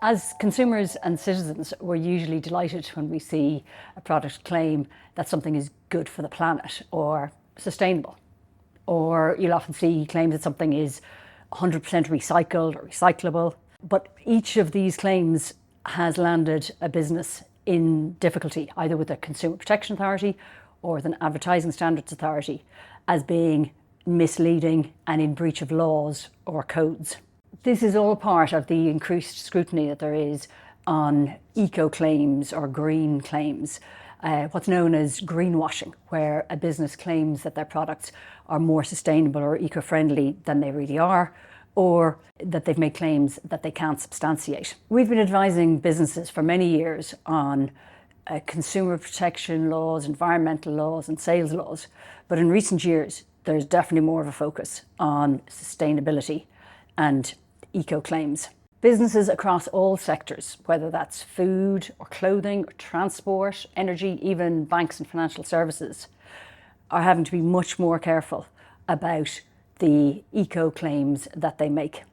As consumers and citizens, we're usually delighted when we see a product claim that something is good for the planet or sustainable. Or you'll often see claims that something is 100% recycled or recyclable. But each of these claims has landed a business in difficulty, either with the Consumer Protection Authority or with an Advertising Standards Authority, as being misleading and in breach of laws or codes. This is all part of the increased scrutiny that there is on eco claims or green claims, what's known as greenwashing, where a business claims that their products are more sustainable or eco-friendly than they really are, or that they've made claims that they can't substantiate. We've been advising businesses for many years on consumer protection laws, environmental laws and sales laws, but in recent years there's definitely more of a focus on sustainability and eco claims. Businesses across all sectors, whether that's food or clothing or transport, energy, even banks and financial services, are having to be much more careful about the eco claims that they make,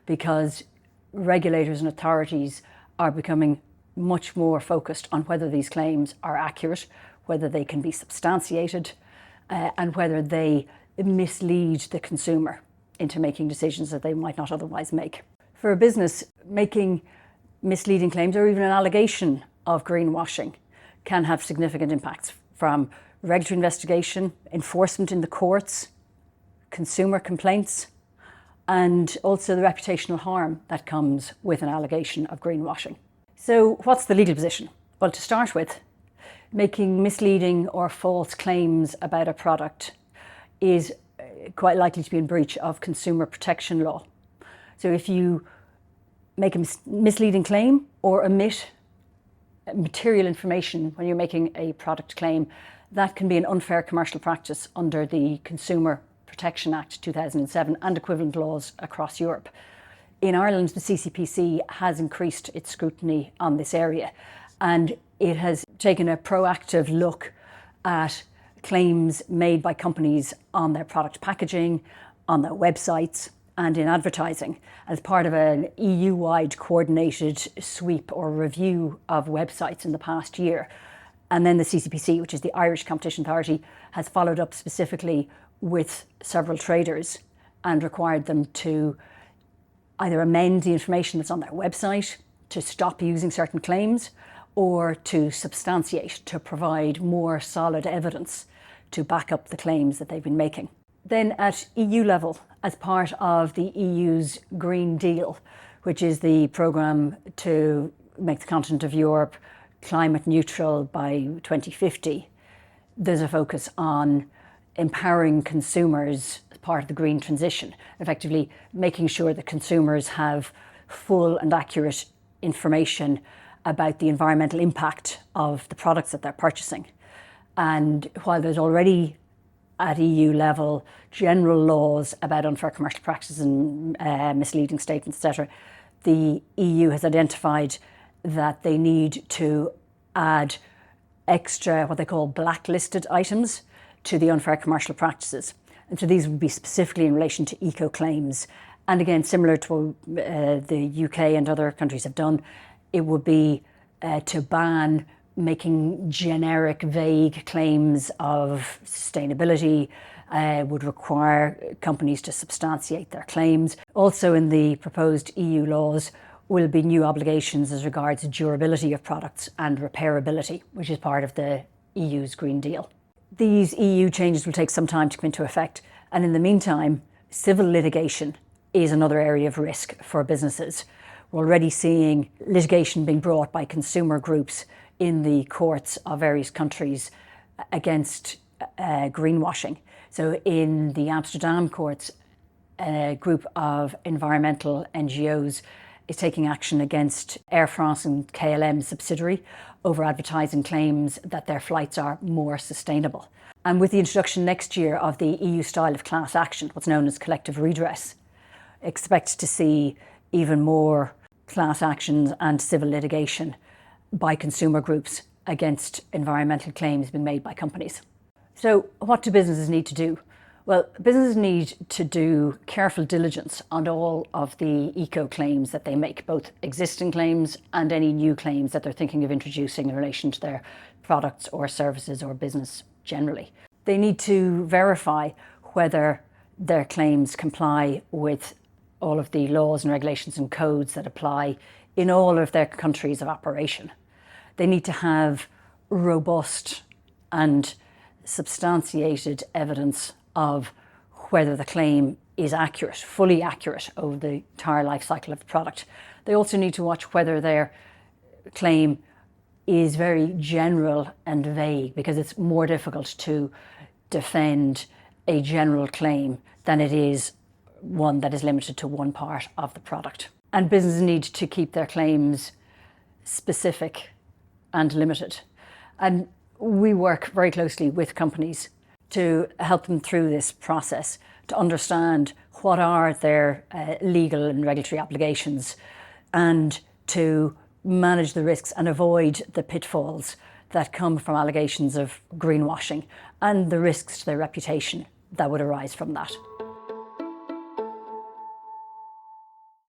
because regulators and authorities are becoming much more focused on whether these claims are accurate, whether they can be substantiated, and whether they mislead the consumer into making decisions that they might not otherwise make. For a business, making misleading claims or even an allegation of greenwashing can have significant impacts, from regulatory investigation, enforcement in the courts, consumer complaints, and also the reputational harm that comes with an allegation of greenwashing. So what's the legal position? Well, to start with, making misleading or false claims about a product is quite likely to be in breach of consumer protection law. So if you make a misleading claim or omit material information when you're making a product claim, that can be an unfair commercial practice under the Consumer Protection Act 2007 and equivalent laws across Europe. In Ireland, the CCPC has increased its scrutiny on this area, and it has taken a proactive look at claims made by companies on their product packaging, on their websites, and in advertising as part of an EU-wide coordinated sweep or review of websites in the past year. And then the CCPC, which is the Irish Competition Authority, has followed up specifically with several traders and required them to either amend the information that's on their website, to stop using certain claims, or to substantiate, to provide more solid evidence to back up the claims that they've been making. Then at EU level, as part of the EU's Green Deal, which is the programme to make the continent of Europe climate neutral by 2050, there's a focus on empowering consumers as part of the green transition, effectively making sure that consumers have full and accurate information about the environmental impact of the products that they're purchasing. And while there's already at EU level general laws about unfair commercial practices and misleading statements, etc., the EU has identified that they need to add extra, what they call blacklisted items, to the unfair commercial practices. And so these would be specifically in relation to eco claims. And again, similar to what the UK and other countries have done, it would be to ban making generic, vague claims of sustainability, would require companies to substantiate their claims. Also in the proposed EU laws will be new obligations as regards durability of products and repairability, which is part of the EU's Green Deal. These EU changes will take some time to come into effect, and in the meantime, civil litigation is another area of risk for businesses. We're already seeing litigation being brought by consumer groups in the courts of various countries against greenwashing. So in the Amsterdam courts, a group of environmental NGOs is taking action against Air France and KLM subsidiary over advertising claims that their flights are more sustainable. And with the introduction next year of the EU style of class action, what's known as collective redress, expect to see even more class actions and civil litigation by consumer groups against environmental claims being made by companies. So what do businesses need to do? Well, businesses need to do careful diligence on all of the eco claims that they make, both existing claims and any new claims that they're thinking of introducing in relation to their products or services or business generally. They need to verify whether their claims comply with all of the laws and regulations and codes that apply in all of their countries of operation. They need to have robust and substantiated evidence of whether the claim is accurate, fully accurate over the entire life cycle of the product. They also need to watch whether their claim is very general and vague, because it's more difficult to defend a general claim than it is one that is limited to one part of the product. And businesses need to keep their claims specific and limited. And we work very closely with companies to help them through this process, to understand what are their legal and regulatory obligations, and to manage the risks and avoid the pitfalls that come from allegations of greenwashing and the risks to their reputation that would arise from that.